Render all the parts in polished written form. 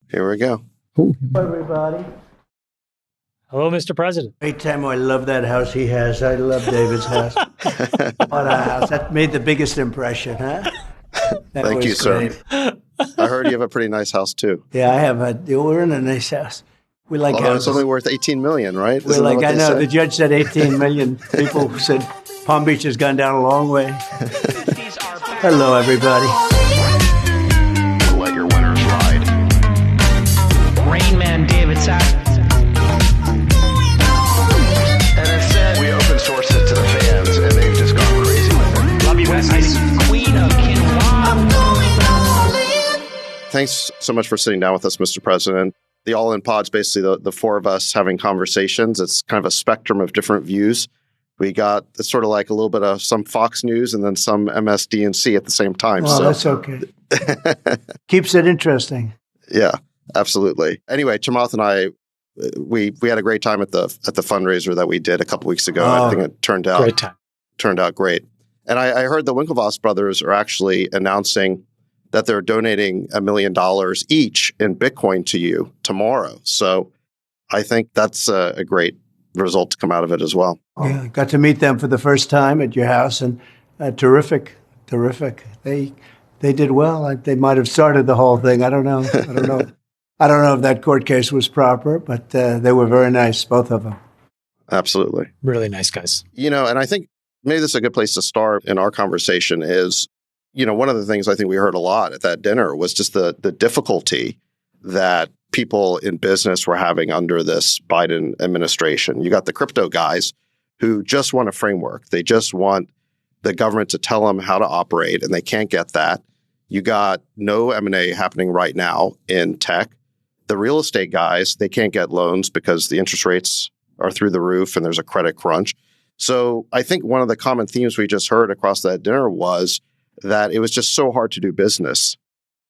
Here we go. Hello, everybody. Hello, Mr. President. Great time. I love that house he has. I love David's house. What a house. That made the biggest impression, huh? Thank you, sir. I heard you have a pretty nice house, too. Yeah, we're in a nice house. We like Although houses. it's only worth $18 million, right? We're like, I know, the judge said 18 million. People said Palm Beach has gone down a long way. Hello, everybody. Let your winners ride. Rain Man David Sack. And it said we open source it to the fans, and they've just gone crazy with it. Love you, bestie. Queen of Quinoa. Thanks so much for sitting down with us, Mr. President. The All-In Pod's basically the four of us having conversations. It's kind of a spectrum of different views. We got it's sort of like a little bit of some Fox News and then some MSDNC at the same time. Oh, that's okay. Keeps it interesting. Yeah, absolutely. Anyway, Chamath and I, we had a great time at the fundraiser that we did a couple weeks ago. I think it turned out great. And I heard the Winklevoss brothers are actually announcing that they're donating $1 million each in Bitcoin to you tomorrow. So I think that's a great result to come out of it as well. Yeah, got to meet them for the first time at your house, and terrific. They did well. They might have started the whole thing. I don't know. I don't know if that court case was proper, but they were very nice, both of them. Absolutely. Really nice guys. And I think maybe this is a good place to start in our conversation is, one of the things I think we heard a lot at that dinner was just the difficulty that people in business were having under this Biden administration. You got the crypto guys who just want a framework. They just want the government to tell them how to operate, and they can't get that. You got no M&A happening right now in tech. The real estate guys, they can't get loans because the interest rates are through the roof and there's a credit crunch. So I think one of the common themes we just heard across that dinner was that it was just so hard to do business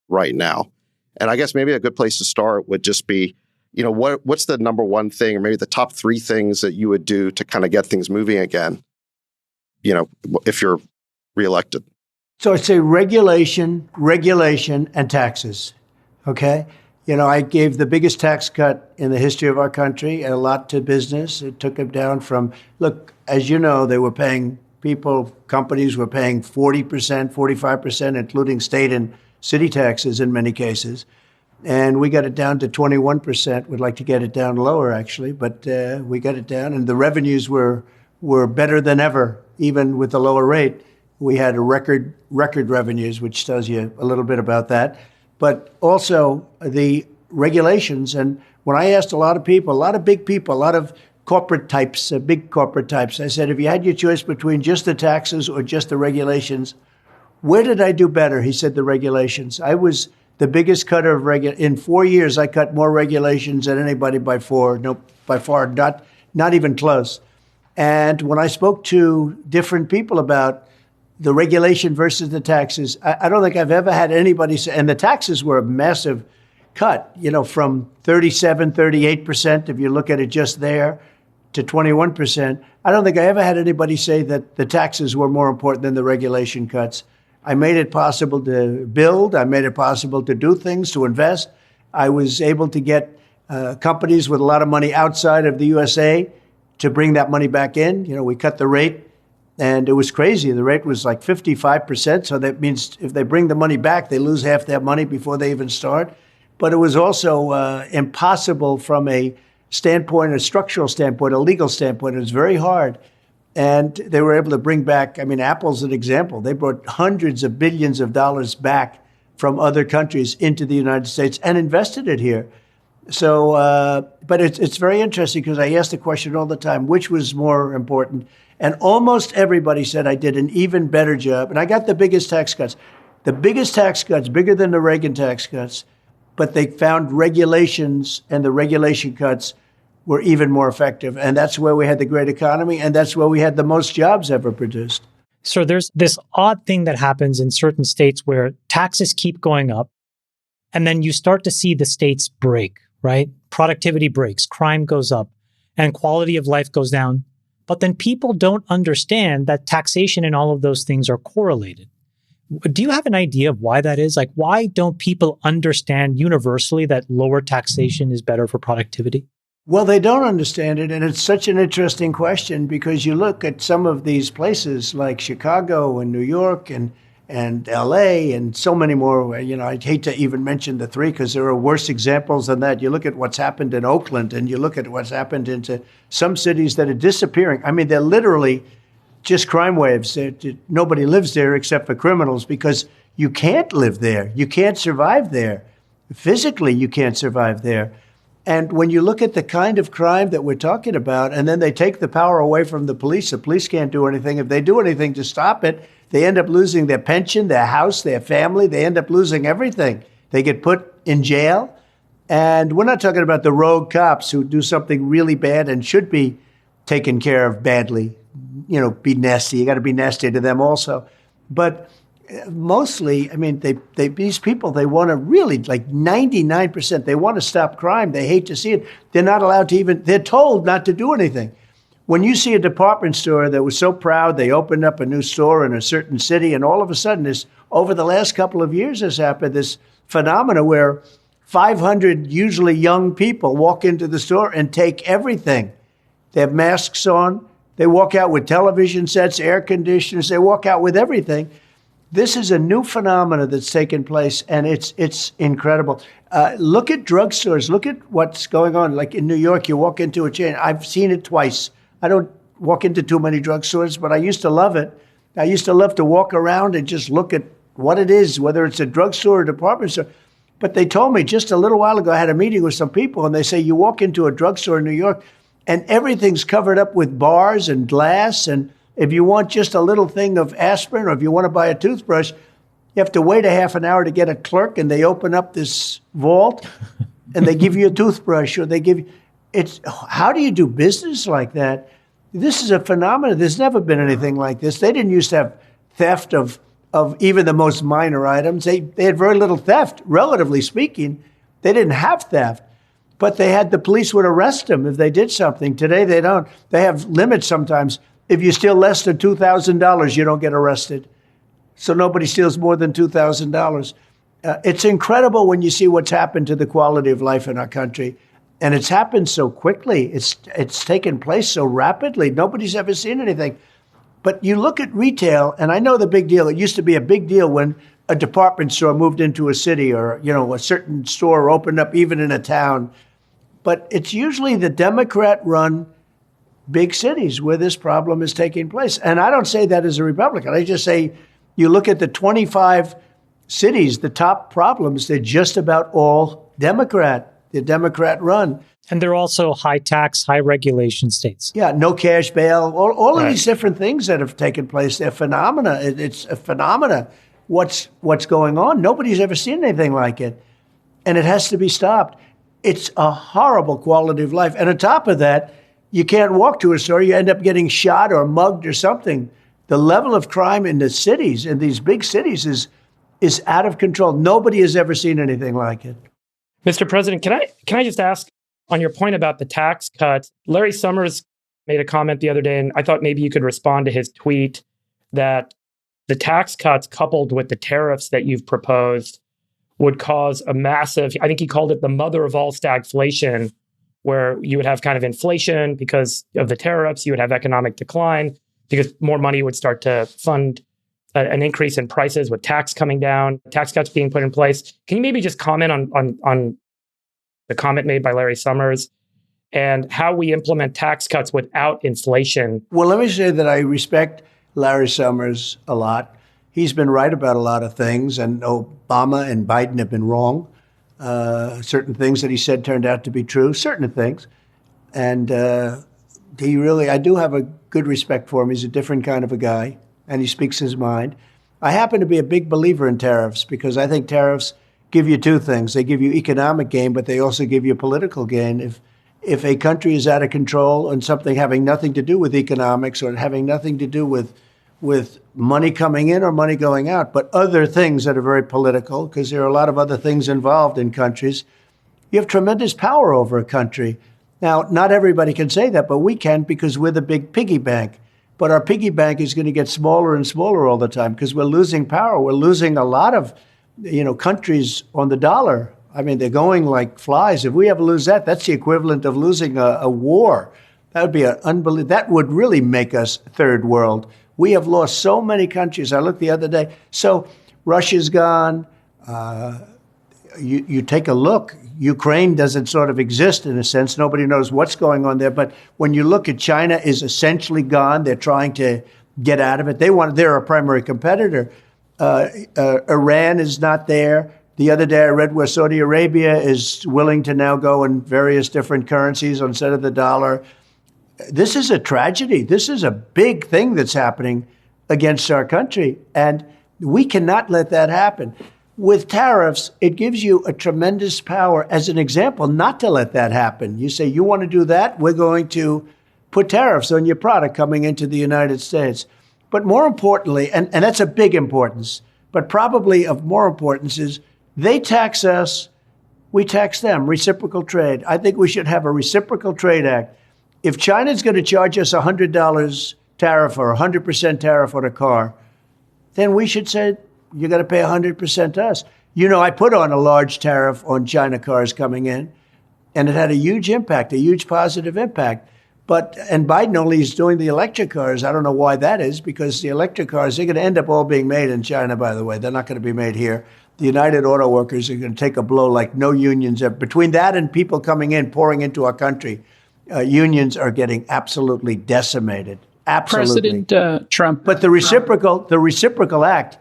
right now. And I guess maybe a good place to start would just be, what's the number one thing or maybe the top three things that you would do to kind of get things moving again, if you're reelected? So I'd say regulation, and taxes. Okay? I gave the biggest tax cut in the history of our country, and a lot to business. It took them down from, look, as you know, they were paying companies were paying 40%, 45%, including state and city taxes in many cases. And we got it down to 21%. We'd like to get it down lower, actually, but we got it down. And the revenues were better than ever, even with the lower rate. We had a record revenues, which tells you a little bit about that. But also the regulations. And when I asked a lot of people, a lot of big people, a lot of corporate types, big corporate types, I said, if you had your choice between just the taxes or just the regulations, where did I do better? He said the regulations. I was the biggest cutter of in 4 years, I cut more regulations than anybody by far, not even close. And when I spoke to different people about the regulation versus the taxes, I don't think I've ever had anybody say, and the taxes were a massive cut, from 37, 38%, if you look at it just there, to 21%. I don't think I ever had anybody say that the taxes were more important than the regulation cuts. I made it possible to build. I made it possible to do things, to invest. I was able to get companies with a lot of money outside of the USA to bring that money back in. We cut the rate, and it was crazy. The rate was like 55%. So that means if they bring the money back, they lose half their money before they even start. But it was also impossible from a standpoint, a structural standpoint, a legal standpoint. It was very hard. And they were able to bring back, Apple's an example. They brought hundreds of billions of dollars back from other countries into the United States and invested it here. So, but it's very interesting because I ask the question all the time, which was more important? And almost everybody said I did an even better job. And I got the biggest tax cuts. The biggest tax cuts, bigger than the Reagan tax cuts, but they found regulations, and the regulation cuts were even more effective. And that's where we had the great economy, and that's where we had the most jobs ever produced. So there's this odd thing that happens in certain states where taxes keep going up, and then you start to see the states break, right? Productivity breaks, crime goes up, and quality of life goes down. But then people don't understand that taxation and all of those things are correlated. Do you have an idea of why that is? Like, why don't people understand universally that lower taxation is better for productivity? Well, they don't understand it. And it's such an interesting question because you look at some of these places like Chicago and New York and LA and so many more. You know, I'd hate to even mention the three because there are worse examples than that. You look at what's happened in Oakland and you look at what's happened into some cities that are disappearing. I mean, they're literally just crime waves. Nobody lives there except for criminals because you can't live there. You can't survive there. Physically, you can't survive there. And when you look at the kind of crime that we're talking about, and then they take the power away from the police can't do anything. If they do anything to stop it, they end up losing their pension, their house, their family. They end up losing everything. They get put in jail. And we're not talking about the rogue cops who do something really bad and should be taken care of badly. You know, be nasty. You got to be nasty to them also. But mostly, I mean, these people, they want to really, like 99%, they want to stop crime. They hate to see it. They're not allowed to they're told not to do anything. When you see a department store that was so proud, they opened up a new store in a certain city, and all of a sudden, over the last couple of years has happened, this phenomena where 500 usually young people walk into the store and take everything. They have masks on. They walk out with television sets, air conditioners. They walk out with everything. This is a new phenomena that's taken place, and it's incredible. Look at drugstores. Look at what's going on. Like in New York, you walk into a chain. I've seen it twice. I don't walk into too many drugstores, but I used to love it. I used to love to walk around and just look at what it is, whether it's a drugstore or a department store. But they told me just a little while ago, I had a meeting with some people, and they say you walk into a drugstore in New York, and everything's covered up with bars and glass. And if you want just a little thing of aspirin or if you want to buy a toothbrush, you have to wait a half an hour to get a clerk, and they open up this vault and they give you a toothbrush, or they give you, how do you do business like that? This is a phenomenon. There's never been anything like this. They didn't used to have theft of even the most minor items. They had very little theft, relatively speaking. They didn't have theft. But the police would arrest them if they did something. Today, they don't. They have limits sometimes. If you steal less than $2,000, you don't get arrested. So nobody steals more than $2,000. It's incredible when you see what's happened to the quality of life in our country. And it's happened so quickly. It's taken place so rapidly. Nobody's ever seen anything. But you look at retail, and I know the big deal. It used to be a big deal when a department store moved into a city, or, you know, a certain store opened up even in a town. But it's usually the Democrat-run big cities where this problem is taking place. And I don't say that as a Republican. I just say you look at the 25 cities, the top problems, they're just about all Democrat. They're Democrat-run. And they're also high tax, high regulation states. Yeah, no cash bail, all of these different things that have taken place. They're phenomena. It's a phenomena. What's going on? Nobody's ever seen anything like it. And it has to be stopped. It's a horrible quality of life. And on top of that, you can't walk to a store. You end up getting shot or mugged or something. The level of crime in the cities, in these big cities, is out of control. Nobody has ever seen anything like it. Mr. President, can I just ask on your point about the tax cut? Larry Summers made a comment the other day, and I thought maybe you could respond to his tweet that the tax cuts coupled with the tariffs that you've proposed would cause a massive, I think he called it the mother of all stagflation, where you would have kind of inflation because of the tariffs, you would have economic decline because more money would start to fund an increase in prices with tax coming down, tax cuts being put in place. Can you maybe just comment on the comment made by Larry Summers and how we implement tax cuts without inflation? Well, let me say that I respect Larry Summers a lot. He's been right about a lot of things, and Obama and Biden have been wrong. Certain things that he said turned out to be true, certain things. And I do have a good respect for him. He's a different kind of a guy, and he speaks his mind. I happen to be a big believer in tariffs because I think tariffs give you two things. They give you economic gain, but they also give you political gain. If a country is out of control on something having nothing to do with economics or having nothing to do with money coming in or money going out, but other things that are very political, because there are a lot of other things involved in countries, you have tremendous power over a country. Now, not everybody can say that, but we can because we're the big piggy bank. but our piggy bank is going to get smaller and smaller all the time because we're losing power. We're losing a lot of, countries on the dollar. I mean, they're going like flies. If we ever lose that, that's the equivalent of losing a war. That would be unbelievable. That would really make us third world. We have lost so many countries. I looked the other day. So Russia's gone. You take a look. Ukraine doesn't sort of exist in a sense. Nobody knows what's going on there. But when you look at China is essentially gone. They're trying to get out of it. They're a primary competitor. Iran is not there. The other day I read where Saudi Arabia is willing to now go in various different currencies instead of the dollar. This is a tragedy. This is a big thing that's happening against our country. And we cannot let that happen. With tariffs, it gives you a tremendous power, as an example, not to let that happen. You say, you want to do that? We're going to put tariffs on your product coming into the United States. But more importantly, and that's a big importance, but probably of more importance is they tax us, we tax them, reciprocal trade. I think we should have a reciprocal trade act. If China's going to charge us $100 tariff or 100% tariff on a car, then we should say, you got to pay 100% to us. I put on a large tariff on China cars coming in, and it had a huge impact, a huge positive impact. And Biden only is doing the electric cars. I don't know why that is, because the electric cars, they're going to end up all being made in China, by the way. They're not going to be made here. The United Auto Workers are going to take a blow like no unions have. Between that and people coming in, pouring into our country, unions are getting absolutely decimated. Absolutely. President Trump. But the reciprocal act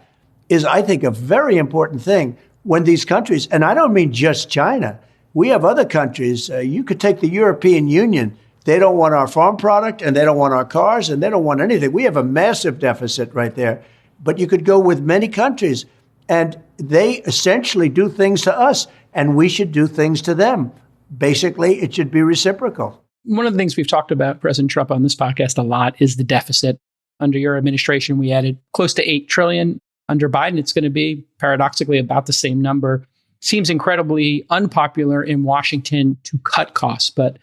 is, I think, a very important thing when these countries, and I don't mean just China, we have other countries. You could take the European Union. They don't want our farm product, and they don't want our cars, and they don't want anything. We have a massive deficit right there. But you could go with many countries, and they essentially do things to us, and we should do things to them. Basically, it should be reciprocal. One of the things we've talked about, President Trump, on this podcast a lot is the deficit. Under your administration, we added close to $8 trillion. Under Biden, it's going to be paradoxically about the same number. Seems incredibly unpopular in Washington to cut costs, but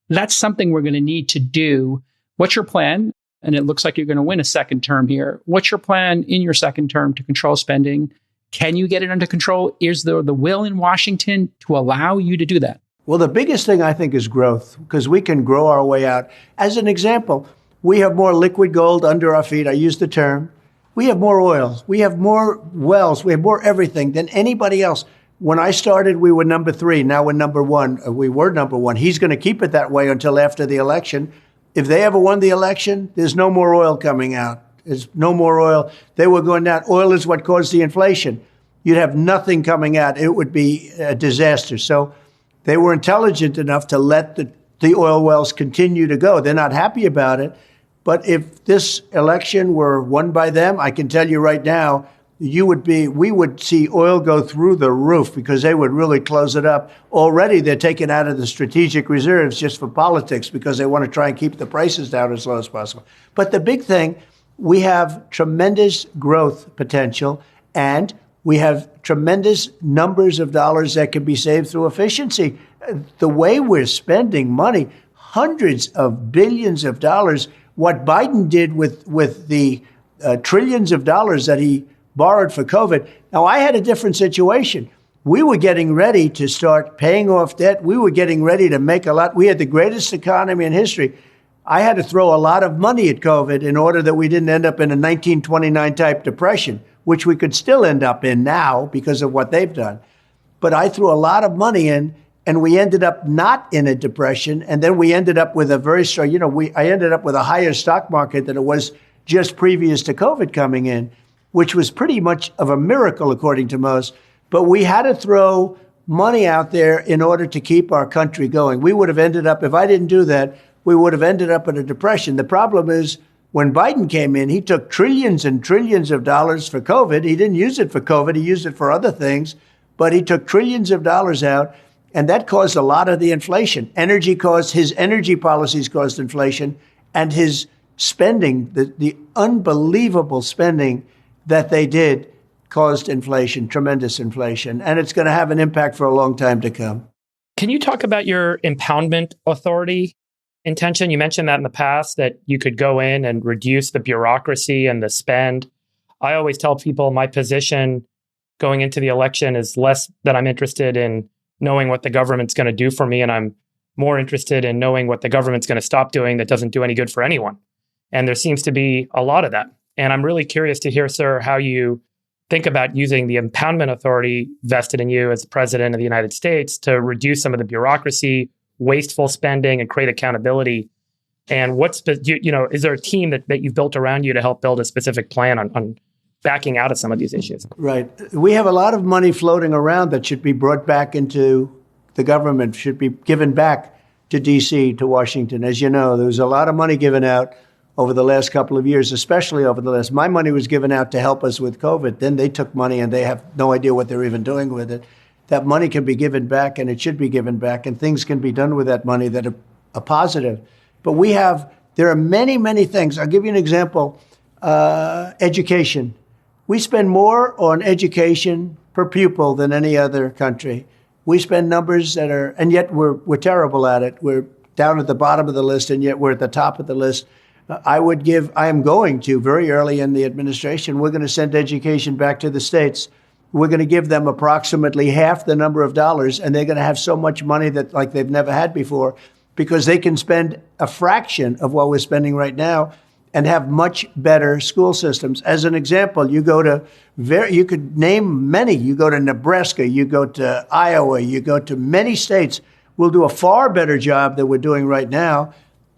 that's something we're going to need to do. What's your plan? And it looks like you're going to win a second term here. What's your plan in your second term to control spending? Can you get it under control? Is there the will in Washington to allow you to do that? Well, the biggest thing I think is growth, because we can grow our way out. As an example, we have more liquid gold under our feet. I use the term. We have more oil. We have more wells. We have more everything than anybody else. When I started, we were number 3. Now we're number 1. We were number 1. He's going to keep it that way until after the election. If they ever won the election, there's no more oil coming out. There's no more oil. They were going down. Oil is what caused the inflation. You'd have nothing coming out. It would be a disaster. So they were intelligent enough to let the oil wells continue to go. They're not happy about it. But if this election were won by them, I can tell you right now, we would see oil go through the roof because they would really close it up. Already they're taking out of the strategic reserves just for politics because they want to try and keep the prices down as low as possible. But the big thing, we have tremendous growth potential, and we have tremendous numbers of dollars that can be saved through efficiency. The way we're spending money, hundreds of billions of dollars, what Biden did with the trillions of dollars that he borrowed for COVID. Now, I had a different situation. We were getting ready to start paying off debt. We were getting ready to make a lot. We had the greatest economy in history. I had to throw a lot of money at COVID in order that we didn't end up in a 1929 type depression, which we could still end up in now because of what they've done. But I threw a lot of money in, and we ended up not in a depression. And then we ended up with a very strong, I ended up with a higher stock market than it was just previous to COVID coming in, which was pretty much of a miracle, according to most. But we had to throw money out there in order to keep our country going. We would have ended up, if I didn't do that, we would have ended up in a depression. The problem is, when Biden came in, he took trillions and trillions of dollars for COVID. He didn't use it for COVID. He used it for other things. But he took trillions of dollars out, and that caused a lot of the inflation. His energy policies caused inflation, and his spending, the unbelievable spending that they did, caused inflation, tremendous inflation. And it's going to have an impact for a long time to come. Can you talk about your impoundment authority? intention? You mentioned that in the past, that you could go in and reduce the bureaucracy and the spend. I always tell people my position going into the election is less that I'm interested in knowing what the government's going to do for me, and I'm more interested in knowing what the government's going to stop doing that doesn't do any good for anyone. And there seems to be a lot of that. And I'm really curious to hear, sir, how you think about using the impoundment authority vested in you as the president of the United States to reduce some of the bureaucracy, wasteful spending, and create accountability. And is there a team that you've built around you to help build a specific plan on backing out of some of these issues? Right. We have a lot of money floating around that should be brought back into the government, should be given back to D.C., to Washington. As you know, there was a lot of money given out over the last couple of years, especially my money was given out to help us with COVID. Then they took money and they have no idea what they're even doing with it. That money can be given back, and it should be given back, and things can be done with that money that are positive. But there are many, many things. I'll give you an example. Education. We spend more on education per pupil than any other country. We spend numbers and yet we're terrible at it. We're down at the bottom of the list, and yet we're at the top of the list. I am going to, very early in the administration, we're going to send education back to the states. We're going to give them approximately half the number of dollars, and they're going to have so much money that like they've never had before, because they can spend a fraction of what we're spending right now and have much better school systems. As an example, you could name many. You go to Nebraska, you go to Iowa, you go to many states. We'll do a far better job than we're doing right now,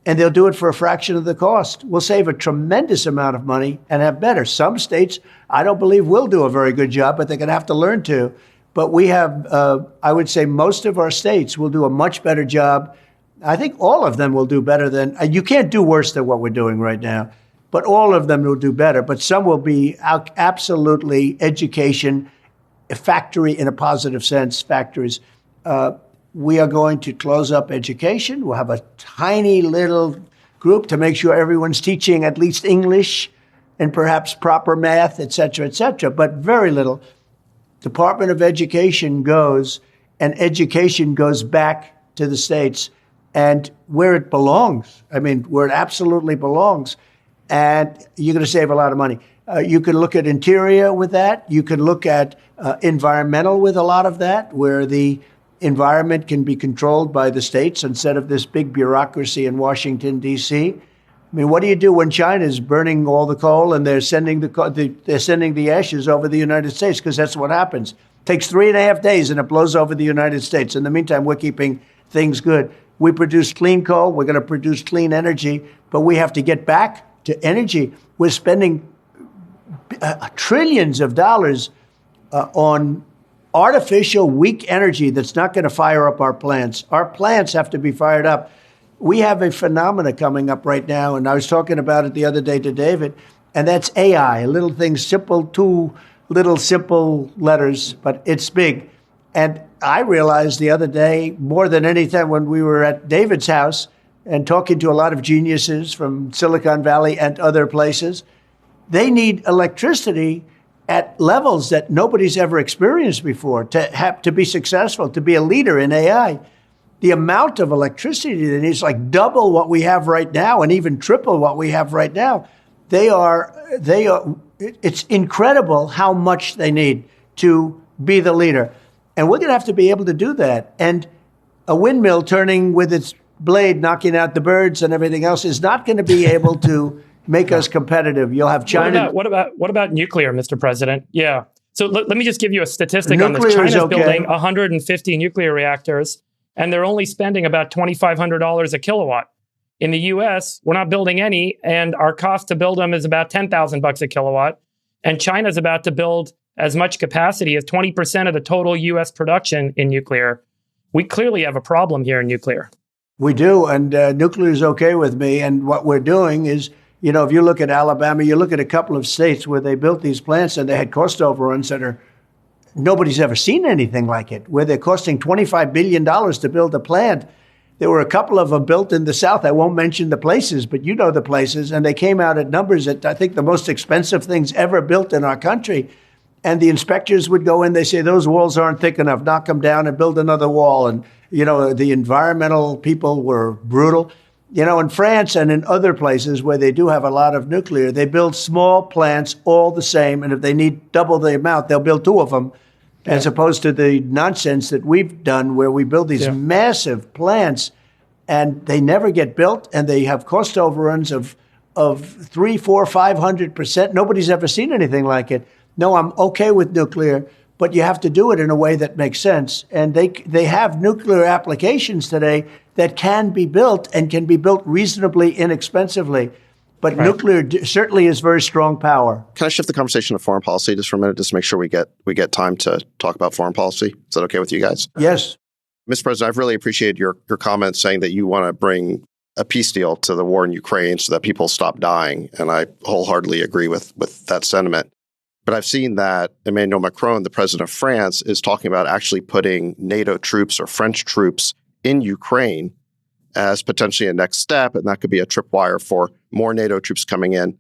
and they'll do it for a fraction of the cost. We'll save a tremendous amount of money and have better. Some states, I don't believe, will do a very good job, but they're going to have to learn to. But we have, I would say most of our states will do a much better job. I think all of them will do better than, you can't do worse than what we're doing right now, but all of them will do better. But some will be absolutely education, a factory in a positive sense, factories. We are going to close up education. We'll have a tiny little group to make sure everyone's teaching at least English and perhaps proper math, et cetera, but very little. Department of Education goes, and education goes back to the states and where it belongs. I mean, where it absolutely belongs. And you're going to save a lot of money. You can look at interior with that. You can look at environmental with a lot of that, where the environment can be controlled by the states instead of this big bureaucracy in Washington, D.C. I mean, what do you do when China is burning all the coal and they're sending the ashes over the United States? Because that's what happens. It takes 3.5 days and it blows over the United States. In the meantime, we're keeping things good. We produce clean coal. We're going to produce clean energy, but we have to get back to energy. We're spending trillions of dollars on artificial, weak energy that's not going to fire up our plants. Our plants have to be fired up. We have a phenomena coming up right now, and I was talking about it the other day to David, and that's AI, little things, two little simple letters, but it's big. And I realized the other day, more than anything, when we were at David's house and talking to a lot of geniuses from Silicon Valley and other places, they need electricity at levels that nobody's ever experienced before to be successful, to be a leader in AI. The amount of electricity they need is like double what we have right now and even triple what we have right now. It's incredible how much they need to be the leader. And we're going to have to be able to do that. And a windmill turning with its blade, knocking out the birds and everything else is not going to be able to make us competitive. You'll have China. What about nuclear, Mr. President? Yeah. So let me just give you a statistic on this. Nuclear is China's okay. building 150 nuclear reactors, and they're only spending about $2,500 a kilowatt. In the U.S., we're not building any, and our cost to build them is about $10,000 a kilowatt. And China's about to build as much capacity as 20% of the total U.S. production in nuclear. We clearly have a problem here in nuclear. We do, and nuclear is okay with me. And what we're doing is, you know, if you look at Alabama, you look at a couple of states where they built these plants and they had cost overruns that nobody's ever seen anything like it, where they're costing $25 billion to build a plant. There were a couple of them built in the South. I won't mention the places, but you know the places. And they came out at numbers that I think the most expensive things ever built in our country. And the inspectors would go in, they say, those walls aren't thick enough, knock them down and build another wall. And, you know, the environmental people were brutal. In France and in other places where they do have a lot of nuclear, they build small plants all the same. And if they need double the amount, they'll build two of them, as opposed to the nonsense that we've done where we build these massive plants and they never get built and they have cost overruns of 3, 4, 500%. Nobody's ever seen anything like it. No, I'm okay with nuclear, but you have to do it in a way that makes sense. And they have nuclear applications today that can be built and can be built reasonably inexpensively. But nuclear certainly is very strong power. Can I shift the conversation to foreign policy just for a minute, just to make sure we get time to talk about foreign policy? Is that okay with you guys? Yes. Mr. President, I've really appreciated your comments saying that you want to bring a peace deal to the war in Ukraine so that people stop dying. And I wholeheartedly agree with that sentiment. But I've seen that Emmanuel Macron, the president of France, is talking about actually putting NATO troops or French troops in Ukraine as potentially a next step, and that could be a tripwire for more NATO troops coming in.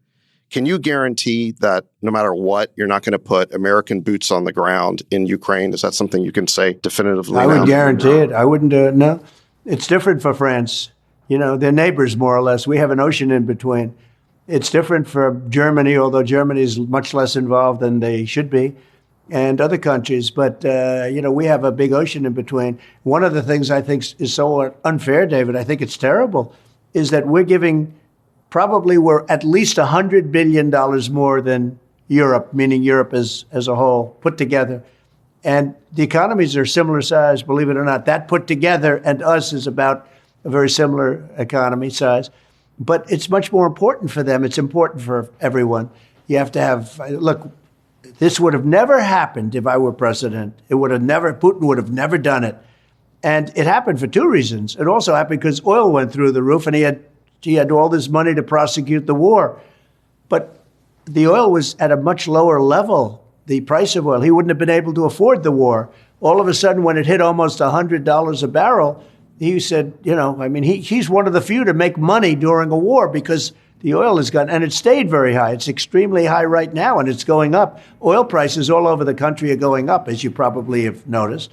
Can you guarantee that no matter what, you're not going to put American boots on the ground in Ukraine? Is that something you can say definitively I now? would guarantee it. I wouldn't do it. No. It's different for France. They're neighbors, more or less. We have an ocean in between. It's different for Germany, although Germany is much less involved than they should be, and other countries. But, we have a big ocean in between. One of the things I think is so unfair, David, I think it's terrible, is that we're at least $100 billion more than Europe, meaning Europe as a whole, put together. And the economies are similar size, believe it or not. That put together and us is about a very similar economy size. But it's much more important for them. It's important for everyone. You have to have, look, this would have never happened if I were president. Putin would have never done it. And it happened for two reasons. It also happened because oil went through the roof and he had all this money to prosecute the war. But the oil was at a much lower level, the price of oil. He wouldn't have been able to afford the war. All of a sudden, when it hit almost $100 a barrel, he said, he's one of the few to make money during a war because the oil has gone, and it stayed very high. It's extremely high right now, and it's going up. Oil prices all over the country are going up, as you probably have noticed.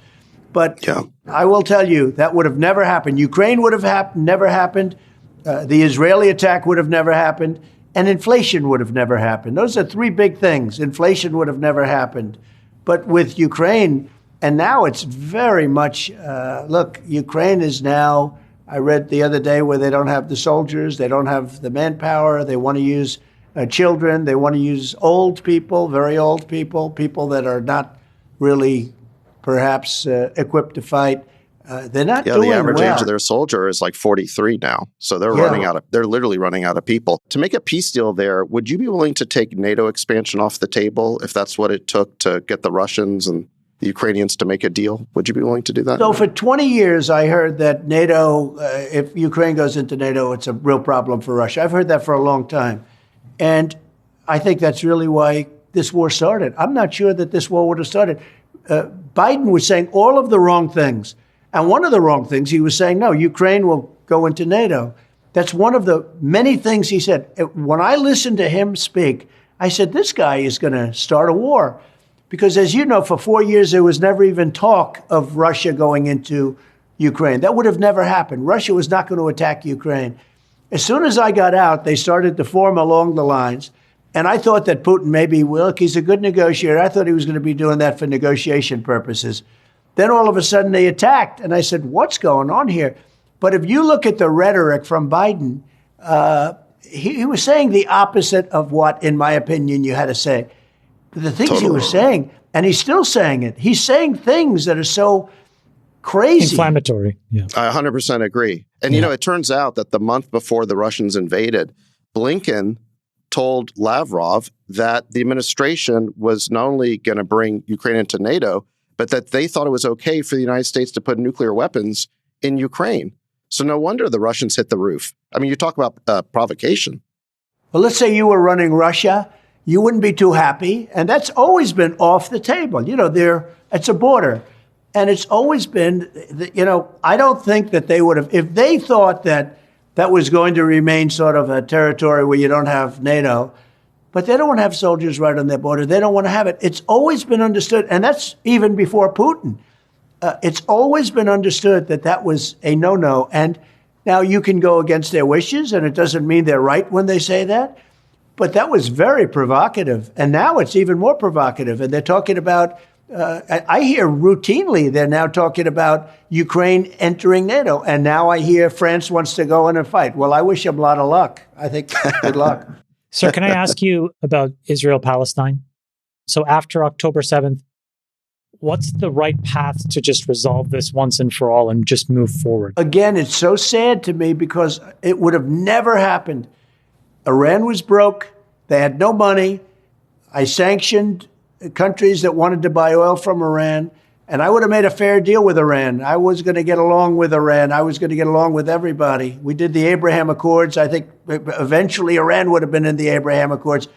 But I will tell you, that would have never happened. Ukraine would have never happened. The Israeli attack would have never happened. And inflation would have never happened. Those are three big things. Inflation would have never happened. But with Ukraine, and now it's very much, Ukraine is now, I read the other day where they don't have the soldiers, they don't have the manpower, they want to use children, they want to use old people, very old people, people that are not really perhaps equipped to fight. They're not doing well. The average age of their soldier is like 43 now. So they're they're literally running out of people. To make a peace deal there, would you be willing to take NATO expansion off the table if that's what it took to get the Russians and the Ukrainians to make a deal? Would you be willing to do that? So for 20 years, I heard that NATO, if Ukraine goes into NATO, it's a real problem for Russia. I've heard that for a long time. And I think that's really why this war started. I'm not sure that this war would have started. Biden was saying all of the wrong things. And one of the wrong things, he was saying, no, Ukraine will go into NATO. That's one of the many things he said. When I listened to him speak, I said, this guy is going to start a war. Because as you know, for 4 years, there was never even talk of Russia going into Ukraine. That would have never happened. Russia was not going to attack Ukraine. As soon as I got out, they started to form along the lines. And I thought that Putin maybe, look, he's a good negotiator. I thought he was going to be doing that for negotiation purposes. Then all of a sudden they attacked. And I said, what's going on here? But if you look at the rhetoric from Biden, he was saying the opposite of what, in my opinion, you had to say. The things he was saying, and he's still saying it. He's saying things that are so crazy. Inflammatory. Yeah. I 100% agree. And, it turns out that the month before the Russians invaded, Blinken told Lavrov that the administration was not only going to bring Ukraine into NATO, but that they thought it was okay for the United States to put nuclear weapons in Ukraine. So no wonder the Russians hit the roof. I mean, you talk about provocation. Well, let's say you were running Russia. You wouldn't be too happy. And that's always been off the table. It's a border. And it's always been, I don't think that they would have, if they thought that that was going to remain sort of a territory where you don't have NATO, but they don't want to have soldiers right on their border. They don't want to have it. It's always been understood, and that's even before Putin. It's always been understood that that was a no-no. And Now, you can go against their wishes, and it doesn't mean they're right when they say that. But that was very provocative. And now it's even more provocative. And they're talking about, I hear routinely, they're now talking about Ukraine entering NATO. And now I hear France wants to go in and fight. Well, I wish them a lot of luck. I think good luck. Sir, can I ask you about Israel-Palestine? So after October 7th, what's the right path to just resolve this once and for all and just move forward? Again, it's so sad to me because it would have never happened. Iran was broke. They had no money. I sanctioned countries that wanted to buy oil from Iran, and I would have made a fair deal with Iran. I was going to get along with Iran. I was going to get along with everybody. We did the Abraham Accords. I think eventually Iran would have been in the Abraham Accords.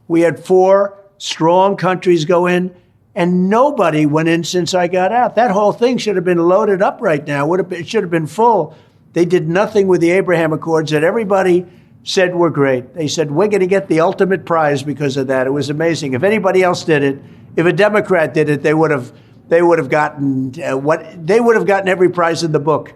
We had 4 strong countries go in, and nobody went in since I got out. That whole thing should have been loaded up right now. It should have been full. They did nothing with the Abraham Accords that everybody said were great. They said, we're going to get the ultimate prize because of that. It was amazing. If anybody else did it, if a Democrat did it, they would have gotten every prize in the book,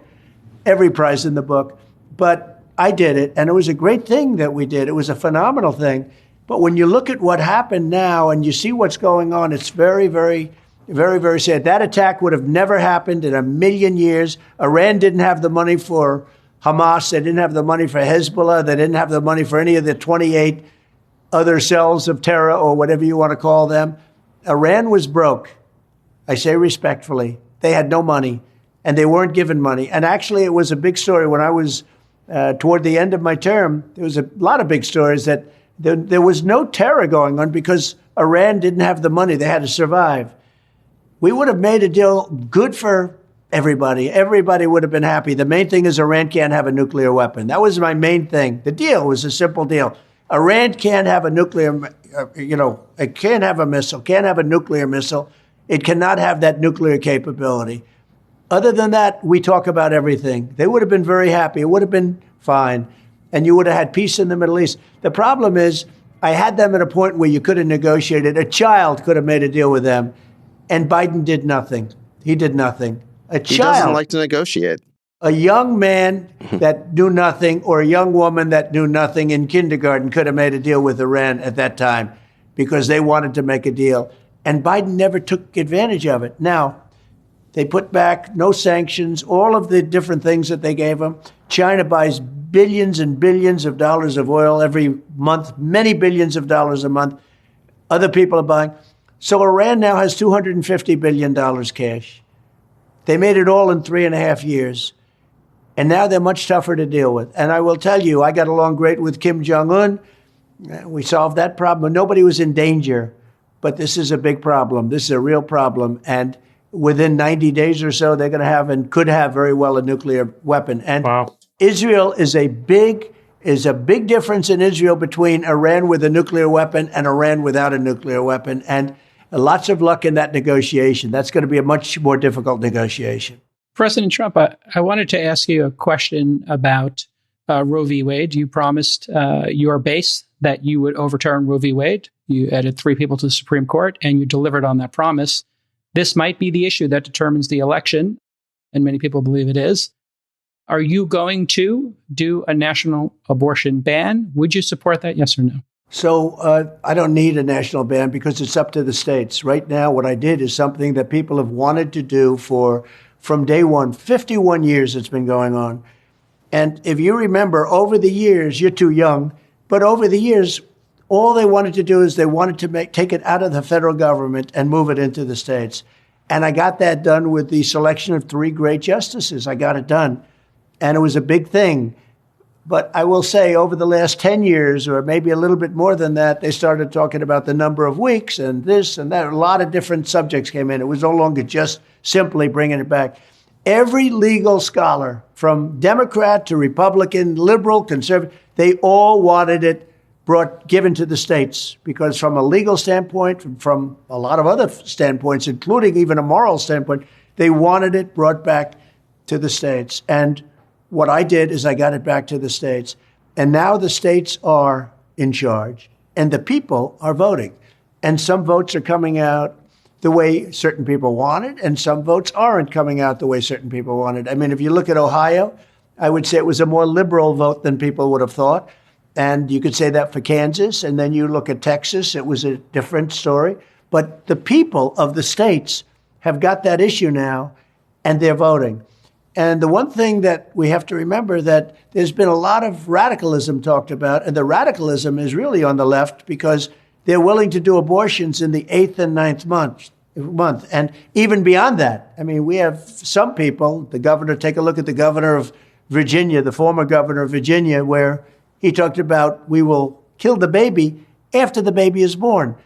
every prize in the book. But I did it, and it was a great thing that we did. It was a phenomenal thing. But when you look at what happened now and you see what's going on, it's very, very, very, very sad. That attack would have never happened in a million years. Iran didn't have the money for Hamas. They didn't have the money for Hezbollah. They didn't have the money for any of the 28 other cells of terror or whatever you want to call them. Iran was broke. I say respectfully. They had no money, and they weren't given money. And actually, it was a big story. When I was toward the end of my term, there was a lot of big stories that there was no terror going on because Iran didn't have the money. They had to survive. We would have made a deal good for everybody. Everybody would have been happy. The main thing is Iran can't have a nuclear weapon. That was my main thing. The deal was a simple deal. Iran can't have a nuclear, it can't have a missile, can't have a nuclear missile. It cannot have that nuclear capability. Other than that, we talk about everything. They would have been very happy. It would have been fine. And you would have had peace in the Middle East. The problem is, I had them at a point where you could have negotiated. A child could have made a deal with them. And Biden did nothing. He did nothing. He doesn't like to negotiate. A young man that knew nothing or a young woman that knew nothing in kindergarten could have made a deal with Iran at that time because they wanted to make a deal. And Biden never took advantage of it. Now, they put back no sanctions, all of the different things that they gave them. China buys billions and billions of dollars of oil every month, many billions of dollars a month. Other people are buying. So Iran now has $250 billion cash. They made it all in 3.5 years. And now they're much tougher to deal with. And I will tell you, I got along great with Kim Jong-un. We solved that problem. Nobody was in danger. But this is a big problem. This is a real problem. And within 90 days or so, they're going to have and could have very well a nuclear weapon. And wow. Israel is a big difference in Israel between Iran with a nuclear weapon and Iran without a nuclear weapon. And lots of luck in that negotiation. That's going to be a much more difficult negotiation. President Trump, I wanted to ask you a question about Roe v. Wade. You promised your base that you would overturn Roe v. Wade. You added 3 people to the Supreme Court, and you delivered on that promise. This might be the issue that determines the election, and many people believe it is. Are you going to do a national abortion ban? Would you support that, yes or no? So I don't need a national ban because it's up to the states. Right now, what I did is something that people have wanted to do from day one. 51 years it's been going on. And if you remember, over the years, you're too young, but over the years, all they wanted to do is they wanted to take it out of the federal government and move it into the states. And I got that done with the selection of 3 great justices. I got it done. And it was a big thing. But I will say over the last 10 years, or maybe a little bit more than that, they started talking about the number of weeks and this and that. A lot of different subjects came in. It was no longer just simply bringing it back. Every legal scholar, from Democrat to Republican, liberal, conservative, they all wanted it given to the states, because from a legal standpoint, from a lot of other standpoints, including even a moral standpoint, they wanted it brought back to the states. And what I did is I got it back to the states. And now the states are in charge, and the people are voting. And some votes are coming out the way certain people wanted, and some votes aren't coming out the way certain people wanted. I mean, if you look at Ohio, I would say it was a more liberal vote than people would have thought. And you could say that for Kansas. And then you look at Texas, it was a different story. But the people of the states have got that issue now, and they're voting. And the one thing that we have to remember that there's been a lot of radicalism talked about, and the radicalism is really on the left because they're willing to do abortions in the 8th and 9th month. And even beyond that, I mean, we have some people, the governor, take a look at the governor of Virginia, the former governor of Virginia, where he talked about we will kill the baby after the baby is born.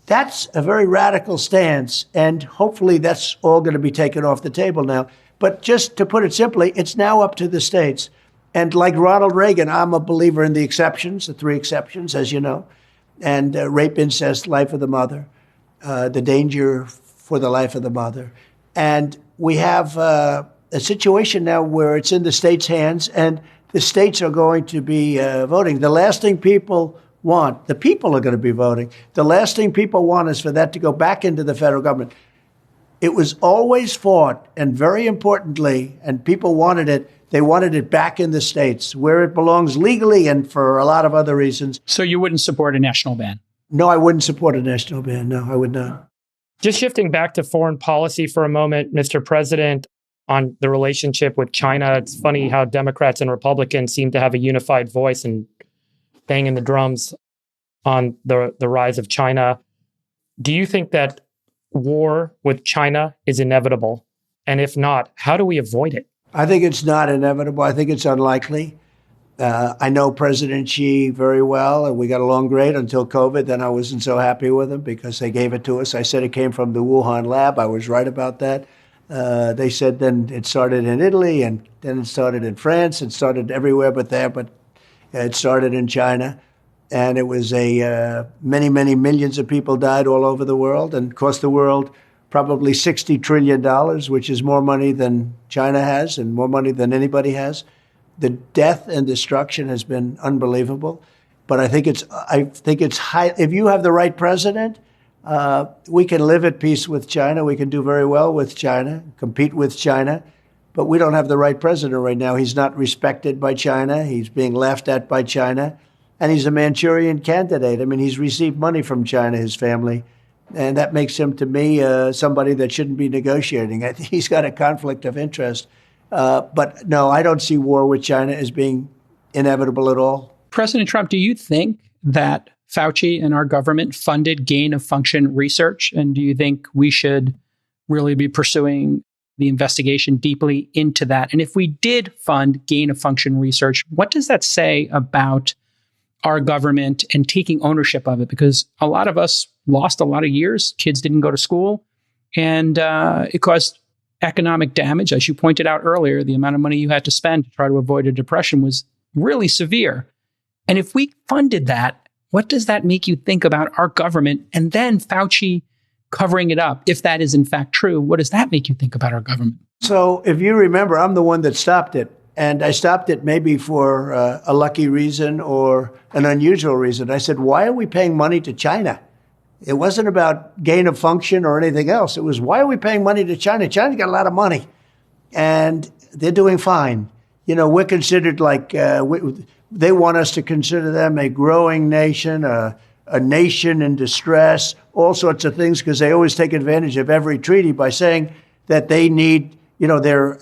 That's a very radical stance, and hopefully that's all going to be taken off the table now. But just to put it simply, it's now up to the states. And like Ronald Reagan, I'm a believer in the exceptions, the 3 exceptions, as you know, and rape, incest, life of the mother, the danger for the life of the mother. And we have a situation now where it's in the states' hands, and the states are going to be voting. The last thing people want, the people are going to be voting. The last thing people want is for that to go back into the federal government. It was always fought, and very importantly, and people wanted it, they wanted it back in the states where it belongs legally and for a lot of other reasons. So you wouldn't support a national ban? No, I wouldn't support a national ban. No, I would not. Just shifting back to foreign policy for a moment, Mr. President, on the relationship with China, it's funny how Democrats and Republicans seem to have a unified voice and banging the drums on the rise of China. Do you think that war with China is inevitable? And if not, how do we avoid it? I think it's not inevitable. I think it's unlikely. I know President Xi very well, and we got along great until COVID. Then I wasn't so happy with him because they gave it to us. I said it came from the Wuhan lab. I was right about that. They said then it started in Italy, and then it started in France. It started everywhere but there, but it started in China. And it was many, many millions of people died all over the world and cost the world probably $60 trillion, which is more money than China has and more money than anybody has. The death and destruction has been unbelievable. But I think it's high. If you have the right president, we can live at peace with China. We can do very well with China, compete with China. But we don't have the right president right now. He's not respected by China. He's being laughed at by China. And he's a Manchurian candidate. I mean, he's received money from China, his family. And that makes him, to me, somebody that shouldn't be negotiating. I think he's got a conflict of interest. But no, I don't see war with China as being inevitable at all. President Trump, do you think that Fauci and our government funded gain-of-function research? And do you think we should really be pursuing the investigation deeply into that? And if we did fund gain-of-function research, what does that say about our government and taking ownership of it? Because a lot of us lost a lot of years. Kids didn't go to school. And it caused economic damage. As you pointed out earlier, the amount of money you had to spend to try to avoid a depression was really severe. And if we funded that, what does that make you think about our government? And then Fauci covering it up, if that is in fact true, what does that make you think about our government? So if you remember, I'm the one that stopped it. And I stopped it maybe for a lucky reason or an unusual reason. I said, why are we paying money to China? It wasn't about gain of function or anything else. It was, why are we paying money to China? China's got a lot of money, and they're doing fine. You know, we're considered like, they want us to consider them a growing nation, a nation in distress, all sorts of things, because they always take advantage of every treaty by saying that they need, you know, they're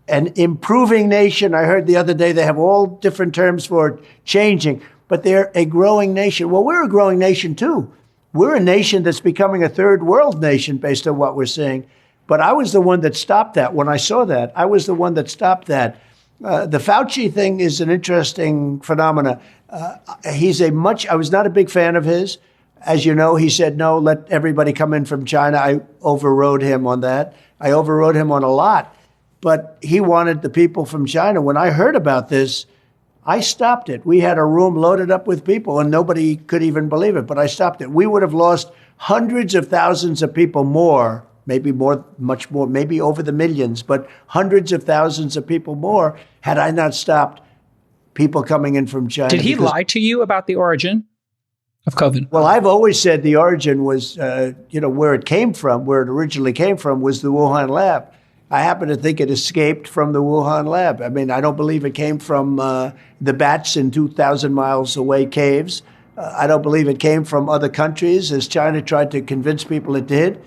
an improving nation. I heard the other day they have all different terms for changing, but they're a growing nation. Well, we're a growing nation too. We're a nation that's becoming a third world nation based on what we're seeing. But I was the one that stopped that when I saw that. I was the one that stopped that. The Fauci thing is an interesting phenomena. I was not a big fan of his. As you know, he said, no, let everybody come in from China. I overrode him on that. I overrode him on a lot. But he wanted the people from China. When I heard about this, I stopped it. We had a room loaded up with people, and nobody could even believe it. But I stopped it. We would have lost hundreds of thousands of people more, maybe more, much more, maybe over the millions, but hundreds of thousands of people more had I not stopped people coming in from China. Did he lie to you about the origin of COVID? Well, I've always said the origin was, where it came from, where it originally came from was the Wuhan lab. I happen to think it escaped from the Wuhan lab. I mean, I don't believe it came from the bats in 2,000 miles away caves. I don't believe it came from other countries, as China tried to convince people it did.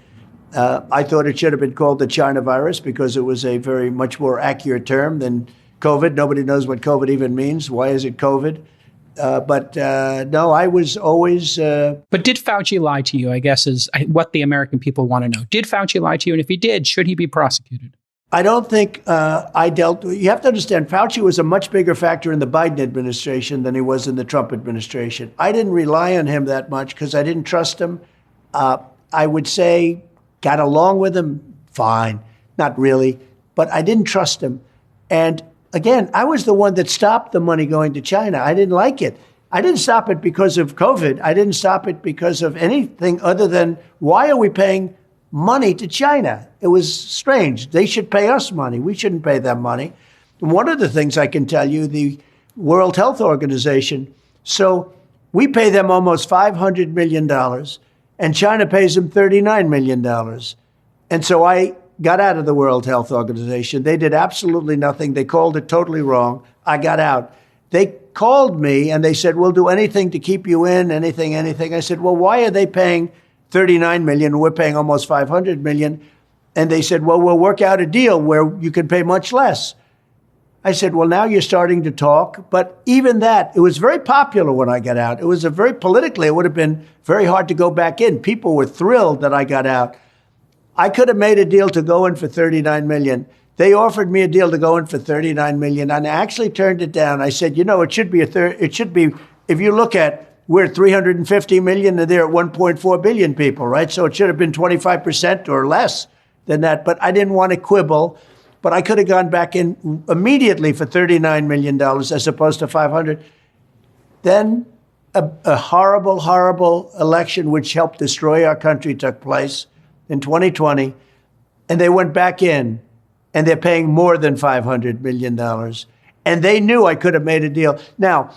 I thought it should have been called the China virus because it was a very much more accurate term than COVID. Nobody knows what COVID even means. Why is it COVID? But no, I was always... But did Fauci lie to you, I guess, is what the American people want to know. Did Fauci lie to you? And if he did, should he be prosecuted? I don't think I dealt... You have to understand, Fauci was a much bigger factor in the Biden administration than he was in the Trump administration. I didn't rely on him that much because I didn't trust him. I would say, got along with him, fine. Not really. But I didn't trust him. And again, I was the one that stopped the money going to China. I didn't like it. I didn't stop it because of COVID. I didn't stop it because of anything other than, why are we paying money to China? It was strange. They should pay us money. We shouldn't pay them money. And one of the things I can tell you, the World Health Organization, so we pay them almost $500 million, and China pays them $39 million. And so I got out of the World Health Organization. They did absolutely nothing. They called it totally wrong. I got out. They called me and they said, we'll do anything to keep you in, anything. I said, well, why are they paying $39 million? We're paying almost $500 million. And they said, well, we'll work out a deal where you can pay much less. I said, well, now you're starting to talk. But even that, it was very popular when I got out. It was politically, it would have been very hard to go back in. People were thrilled that I got out. I could have made a deal to go in for $39 million. They offered me a deal to go in for $39 million, and I actually turned it down. I said, it should be if you look at, we're at $350 million and they're at 1.4 billion people, right? So it should have been 25% or less than that, but I didn't want to quibble. But I could have gone back in immediately for $39 million as opposed to 500. Then a horrible, horrible election which helped destroy our country took place in 2020, and they went back in, and they're paying more than $500 million. And they knew I could have made a deal. Now,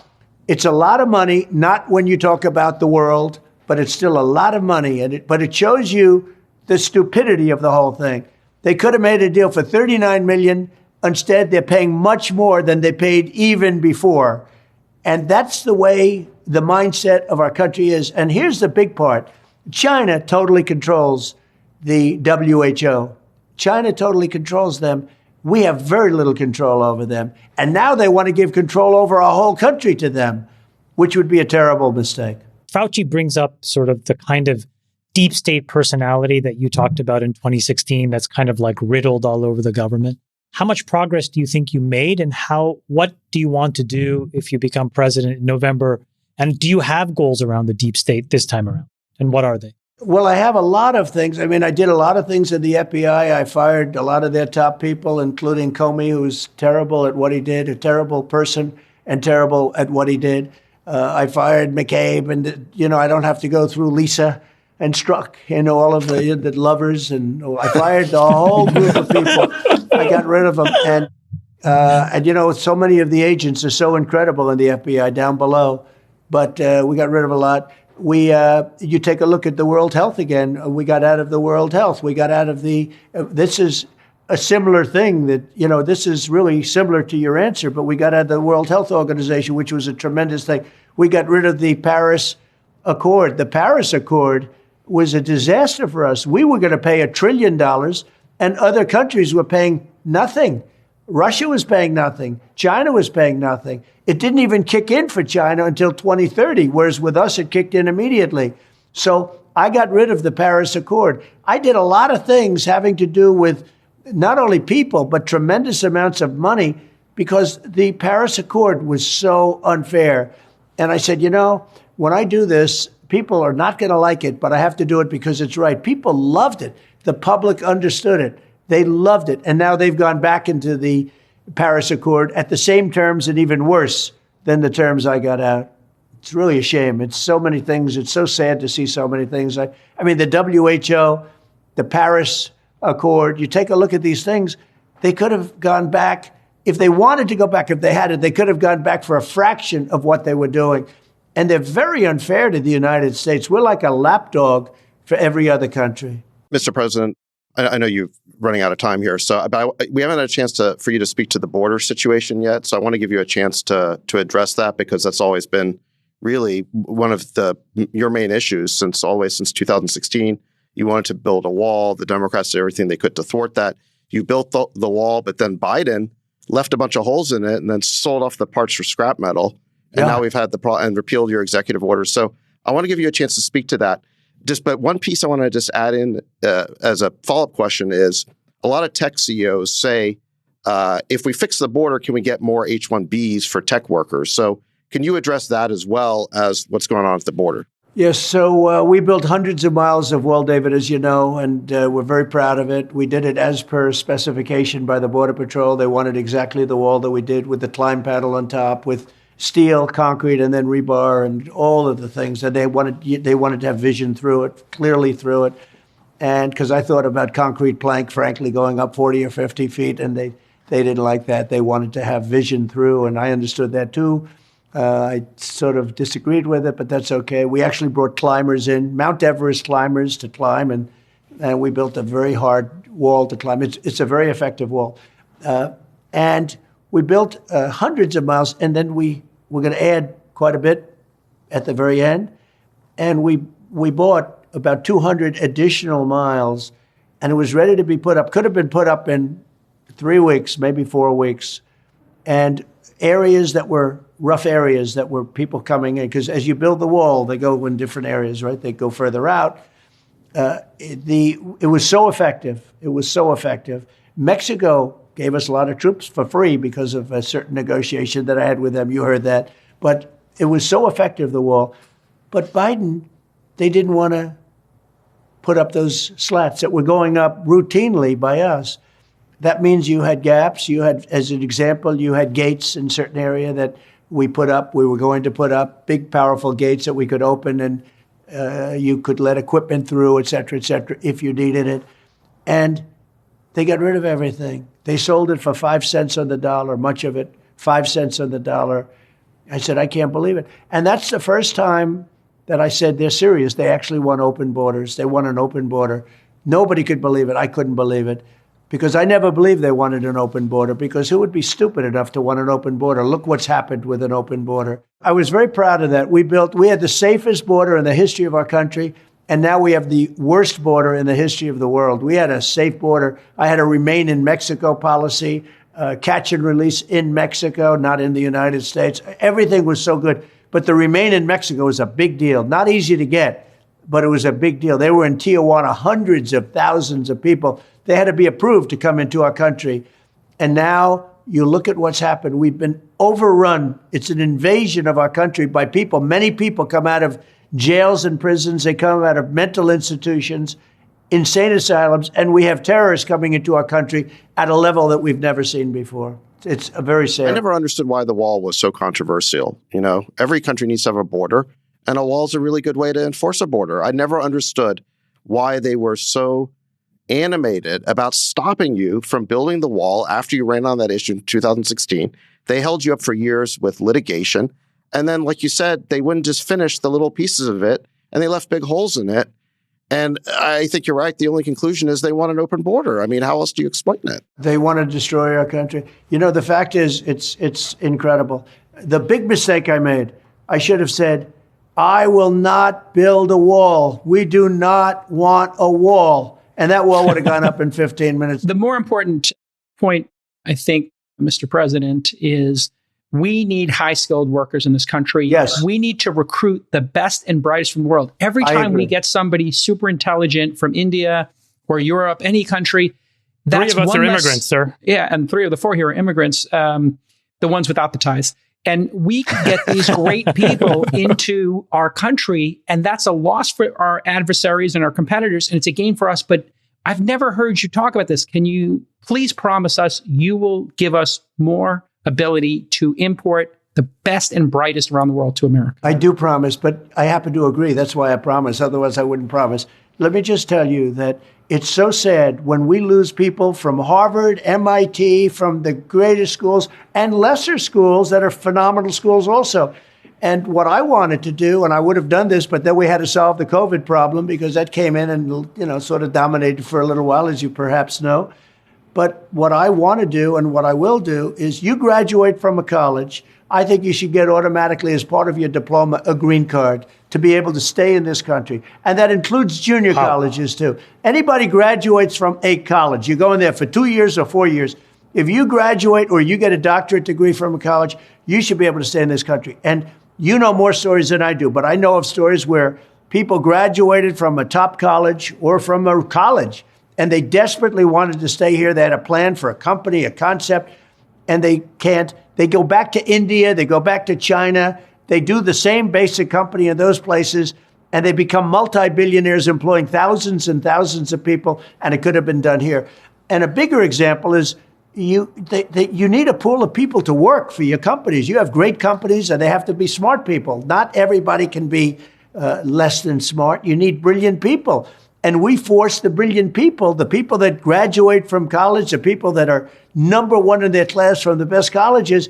it's a lot of money, not when you talk about the world, but it's still a lot of money. But it shows you the stupidity of the whole thing. They could have made a deal for $39 million. Instead, they're paying much more than they paid even before. And that's the way the mindset of our country is. And here's the big part. China totally controls the WHO. China totally controls them. We have very little control over them. And now they want to give control over our whole country to them, which would be a terrible mistake. Fauci brings up sort of the kind of deep state personality that you talked about in 2016 that's kind of like riddled all over the government. How much progress do you think you made, and what do you want to do if you become president in November? And do you have goals around the deep state this time around? And what are they? Well, I have a lot of things. I mean, I did a lot of things in the FBI. I fired a lot of their top people, including Comey, who's terrible at what he did, a terrible person and terrible at what he did. I fired McCabe, and, I don't have to go through Lisa and Strzok, all of the lovers. And I fired the whole group of people. I got rid of them. And so many of the agents are so incredible in the FBI down below. But we got rid of a lot. You take a look at the World Health again. We got out of the World Health. We got out of this is a similar thing that, this is really similar to your answer, but we got out of the World Health Organization, which was a tremendous thing. We got rid of the Paris Accord. The Paris Accord was a disaster for us. We were going to pay $1 trillion, and other countries were paying nothing. Russia was paying nothing. China was paying nothing. It didn't even kick in for China until 2030, whereas with us, it kicked in immediately. So I got rid of the Paris Accord. I did a lot of things having to do with not only people, but tremendous amounts of money, because the Paris Accord was so unfair. And I said, when I do this, people are not going to like it, but I have to do it because it's right. People loved it. The public understood it. They loved it. And now they've gone back into the Paris Accord at the same terms and even worse than the terms I got out. It's really a shame. It's so many things. It's so sad to see so many things. I mean, the WHO, the Paris Accord, you take a look at these things, they could have gone back. If they wanted to go back, if they had it, they could have gone back for a fraction of what they were doing. And they're very unfair to the United States. We're like a lapdog for every other country. Mr. President, I know you're running out of time here, but we haven't had a chance for you to speak to the border situation yet. So I want to give you a chance to address that, because that's always been really one of your main issues since 2016. You wanted to build a wall. The Democrats did everything they could to thwart that. You built the wall, but then Biden left a bunch of holes in it and then sold off the parts for scrap metal. And now we've had and repealed your executive orders. So I want to give you a chance to speak to that. But one piece I want to just add in as a follow-up question is, a lot of tech CEOs say, if we fix the border, can we get more H-1Bs for tech workers? So can you address that as well as what's going on at the border? Yes, so we built hundreds of miles of wall, David, as you know, and we're very proud of it. We did it as per specification by the Border Patrol. They wanted exactly the wall that we did, with the climb panel on top, with steel, concrete, and then rebar, and all of the things. And they wanted to have vision through it, clearly through it. And because I thought about concrete plank, frankly, going up 40 or 50 feet, and they didn't like that. They wanted to have vision through, and I understood that too. I sort of disagreed with it, but that's okay. We actually brought climbers in, Mount Everest climbers, to climb, and we built a very hard wall to climb. It's a very effective wall. And we built hundreds of miles, and then we're going to add quite a bit at the very end. And we bought about 200 additional miles, and it was ready to be put up. Could have been put up in 3 weeks, maybe 4 weeks. And areas that were rough areas that were people coming in, because as you build the wall, they go in different areas, right? They go further out. It was so effective. It was so effective. Mexico gave us a lot of troops for free because of a certain negotiation that I had with them. You heard that. But it was so effective, the wall. But Biden, they didn't want to put up those slats that were going up routinely by us. That means you had gaps. You had, as an example, you had gates in certain area that we put up. We were going to put up big, powerful gates that we could open, and you could let equipment through, et cetera, if you needed it. And they got rid of everything. They sold it for 5 cents on the dollar, much of it, 5 cents on the dollar. I said, I can't believe it. And that's the first time that I said they're serious. They actually want open borders. They want an open border. Nobody could believe it. I couldn't believe it. Because I never believed they wanted an open border, because who would be stupid enough to want an open border? Look what's happened with an open border. I was very proud of that. We had the safest border in the history of our country, and now we have the worst border in the history of the world. We had a safe border. I had a remain in Mexico policy, catch and release in Mexico, not in the United States. Everything was so good. But the remain in Mexico was a big deal. Not easy to get, but it was a big deal. They were in Tijuana, hundreds of thousands of people. They had to be approved to come into our country. And now you look at what's happened. We've been overrun. It's an invasion of our country by people. Many people come out of jails and prisons. They come out of mental institutions, insane asylums, and we have terrorists coming into our country at a level that we've never seen before. It's a very sad. I never understood why the wall was so controversial. You know, every country needs to have a border, and a wall is a really good way to enforce a border. I never understood why they were so animated about stopping you from building the wall after you ran on that issue in 2016. They held you up for years with litigation. And then, like you said, they wouldn't just finish the little pieces of it, and they left big holes in it. And I think you're right. The only conclusion is they want an open border. I mean, how else do you explain it? They want to destroy our country. You know, the fact is, it's incredible. The big mistake I made, I should have said, I will not build a wall. We do not want a wall. And that wall would have gone up in 15 minutes. The more important point, I think, Mr. President, is we need high-skilled workers in this country. Yes. We need to recruit the best and brightest from the world. Every time we get somebody super intelligent from India or Europe, any country, that's 3 of us are immigrants, sir. Yeah, and 3 of the 4 here are immigrants, the ones without the ties. And we can get these great people into our country, and that's a loss for our adversaries and our competitors, and it's a gain for us. But I've never heard you talk about this. Can you please promise us you will give us more ability to import the best and brightest around the world to America? I do promise, but I happen to agree. That's why I promise. Otherwise, I wouldn't promise. Let me just tell you that it's so sad when we lose people from Harvard, MIT, from the greatest schools and lesser schools that are phenomenal schools also. And what I wanted to do, and I would have done this, but then we had to solve the COVID problem because that came in and, sort of dominated for a little while, as you perhaps know. But what I want to do and what I will do is you graduate from a college, I think you should get automatically as part of your diploma a green card to be able to stay in this country. And that includes junior colleges too. Anybody graduates from a college, you go in there for 2 years or 4 years. If you graduate or you get a doctorate degree from a college, you should be able to stay in this country. And you know more stories than I do, but I know of stories where people graduated from a top college or from a college and they desperately wanted to stay here. They had a plan for a company, a concept, and they can't. They go back to India, they go back to China, they do the same basic company in those places, and they become multi-billionaires employing thousands and thousands of people, and it could have been done here. And a bigger example is you need a pool of people to work for your companies. You have great companies, and they have to be smart people. Not everybody can be less than smart. You need brilliant people. And we force the brilliant people, the people that graduate from college, the people that are number one in their class from the best colleges,